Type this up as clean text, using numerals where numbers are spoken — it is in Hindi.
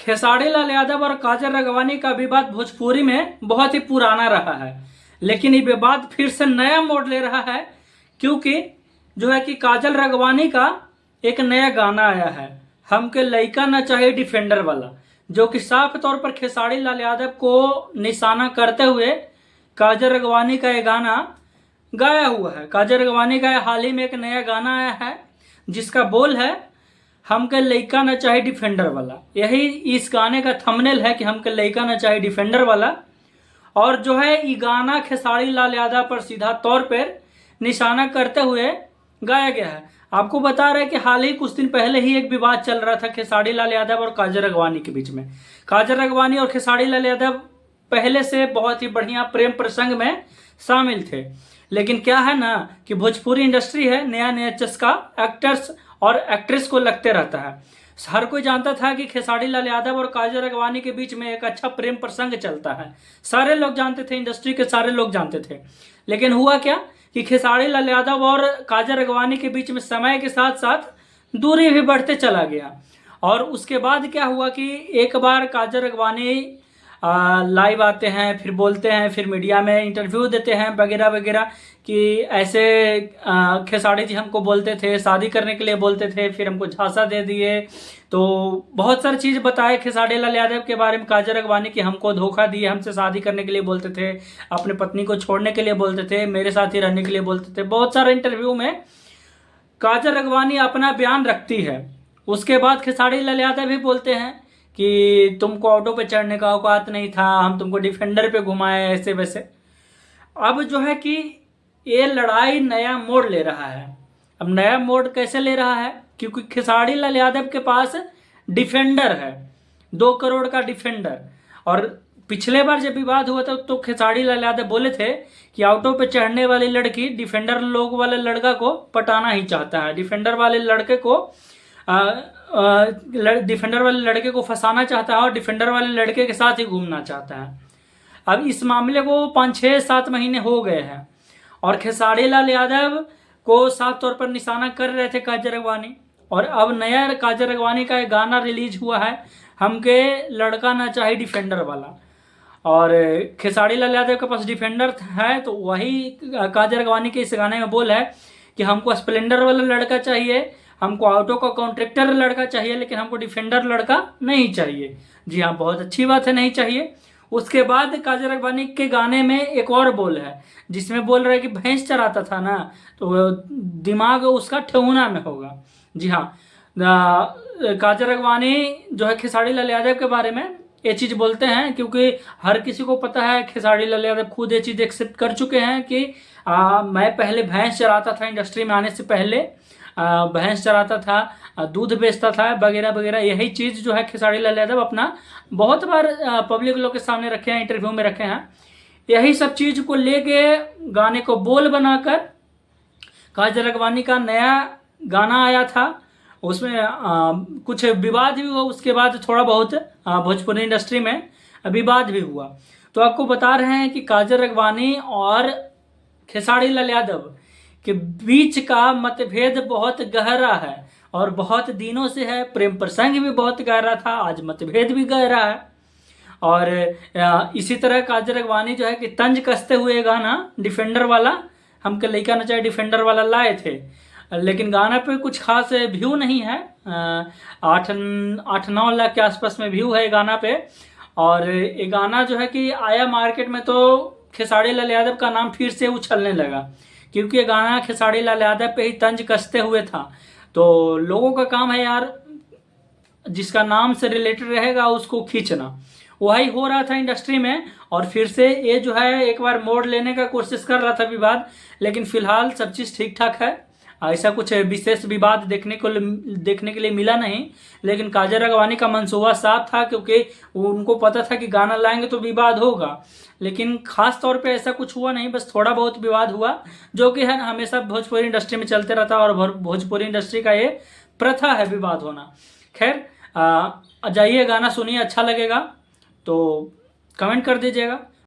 खेसारी लाल यादव और काजल राघवानी का विवाद भोजपुरी में बहुत ही पुराना रहा है, लेकिन ये विवाद फिर से नया मोड़ ले रहा है क्योंकि जो है कि काजल राघवानी का एक नया गाना आया है, हमके लइका न चाहे डिफेंडर वाला, जो कि साफ तौर पर खेसारी लाल यादव को निशाना करते हुए काजल राघवानी का ये गाना गाया हुआ है। काजल राघवानी का हाल ही में एक नया गाना आया है जिसका बोल है हमके लइका न चाहे डिफेंडर वाला। यही इस गाने का थंबनेल है कि हमके लइका न चाहे डिफेंडर वाला। और जो है ये गाना खेसारी लाल यादव पर सीधा तौर पर निशाना करते हुए गाया गया है। आपको बता रहे हैं कि हाल ही कुछ दिन पहले ही एक विवाद चल रहा था खेसारी लाल यादव और काजल राघवानी के बीच में। काजल राघवानी और खेसारी लाल यादव पहले से बहुत ही बढ़िया प्रेम प्रसंग में शामिल थे, लेकिन क्या है ना कि भोजपुरी इंडस्ट्री है, नया नया चस्का एक्टर्स और एक्ट्रेस को लगते रहता है। हर कोई जानता था कि खेसारी लाल यादव और काजल राघवानी के बीच में एक अच्छा प्रेम प्रसंग चलता है, सारे लोग जानते थे, इंडस्ट्री के सारे लोग जानते थे। लेकिन हुआ क्या कि खेसारी लाल यादव और काजल राघवानी के बीच में समय के साथ साथ दूरी भी बढ़ते चला गया। और उसके बाद क्या हुआ कि एक बार काजल राघवानी लाइव आते हैं, फिर बोलते हैं, फिर मीडिया में इंटरव्यू देते हैं वगैरह वगैरह कि ऐसे खेसारी जी हमको बोलते थे शादी करने के लिए बोलते थे, फिर हमको झांसा दे दिए। तो बहुत सारी चीज़ बताए खेसारी लाल यादव के बारे में काजल राघवानी कि हमको धोखा दिए, हमसे शादी करने के लिए बोलते थे, अपने पत्नी को छोड़ने के लिए बोलते थे, मेरे साथ ही रहने के लिए बोलते थे। बहुत सारे इंटरव्यू में काजल राघवानी अपना बयान रखती है। उसके बाद खेसारी लाल यादव भी बोलते हैं कि तुमको ऑटो पे चढ़ने का औकात नहीं था, हम तुमको डिफेंडर पे घुमाए, ऐसे वैसे। अब जो है कि ये लड़ाई नया मोड़ ले रहा है। अब नया मोड़ कैसे ले रहा है? क्योंकि खेसारी लाल यादव के पास डिफेंडर है, 2 करोड़ का डिफेंडर। और पिछले बार जब विवाद हुआ था तो खेसारी लाल यादव बोले थे कि ऑटो पे चढ़ने वाली लड़की डिफेंडर लोग वाले लड़का को पटाना ही चाहता है, डिफेंडर वाले लड़के को डिफेंडर वाले लड़के को फंसाना चाहता है और डिफेंडर वाले लड़के के साथ ही घूमना चाहता है। अब इस मामले को 5-6-7 महीने हो गए हैं और खेसारी लाल यादव को साफ तौर पर निशाना कर रहे थे काजल राघवानी। और अब नया काजल राघवानी का एक गाना रिलीज हुआ है, हमके लड़का ना चाहे डिफेंडर वाला। और खेसारी लाल यादव के पास डिफेंडर है, तो वही काजल राघवानी के इस गाने में बोल है कि हमको स्प्लेंडर वाला लड़का चाहिए, हमको ऑटो का कॉन्ट्रैक्टर लड़का चाहिए, लेकिन हमको डिफेंडर लड़का नहीं चाहिए। जी हाँ, बहुत अच्छी बात है, नहीं चाहिए। उसके बाद काजल राघवानी के गाने में एक और बोल है जिसमें बोल रहा है कि भैंस चराता था ना, तो दिमाग उसका ठेहुना में होगा। जी हाँ, काजल राघवानी जो है खेसारी लाल यादव के बारे में ये चीज़ बोलते हैं क्योंकि हर किसी को पता है, खेसारी लाल यादव खुद ये चीज़ एक्सेप्ट कर चुके हैं कि मैं पहले भैंस चराता था, इंडस्ट्री में आने से पहले भैंस चराता था, दूध बेचता था वगैरह वगैरह। यही चीज़ जो है खेसारी लाल यादव अपना बहुत बार पब्लिक लोग के सामने रखे हैं, इंटरव्यू में रखे हैं। यही सब चीज़ को लेके गाने को बोल बनाकर काजल राघवानी का नया गाना आया था। उसमें कुछ विवाद भी हुआ, उसके बाद थोड़ा बहुत भोजपुरी इंडस्ट्री में विवाद भी हुआ। तो आपको बता रहे हैं कि काजल राघवानी और खेसारी लाल यादव के बीच का मतभेद बहुत गहरा है और बहुत दिनों से है। प्रेम प्रसंग भी बहुत गहरा था, आज मतभेद भी गहरा है। और इसी तरह काजल राघवानी जो है कि तंज कसते हुए गाना डिफेंडर वाला, हमके लइका न चाहे डिफेंडर वाला लाए थे, लेकिन गाना पे कुछ खास व्यू नहीं है। 8-9 लाख के आसपास में व्यू है गाना पे। और ये गाना जो है कि आया मार्केट में तो खेसारी लाल यादव का नाम फिर से उछलने लगा, क्योंकि ये गाना खेसारी लाल यादव पे ही तंज कसते हुए था। तो लोगों का काम है यार, जिसका नाम से रिलेटेड रहेगा उसको खींचना, वही हो रहा था इंडस्ट्री में। और फिर से ये जो है एक बार मोड़ लेने का कोशिश कर रहा था विवाद, लेकिन फिलहाल सब चीज़ ठीक ठाक है, ऐसा कुछ विशेष विवाद देखने के लिए मिला नहीं। लेकिन काजल राघवानी का मंसूबा साफ था, क्योंकि उनको पता था कि गाना लाएंगे तो विवाद होगा, लेकिन खास तौर पे ऐसा कुछ हुआ नहीं, बस थोड़ा बहुत विवाद हुआ, जो कि है हमेशा भोजपुरी इंडस्ट्री में चलते रहता है और भोजपुरी इंडस्ट्री का ये प्रथा है विवाद होना। खैर जाइए गाना सुनिए, अच्छा लगेगा तो कमेंट कर दीजिएगा।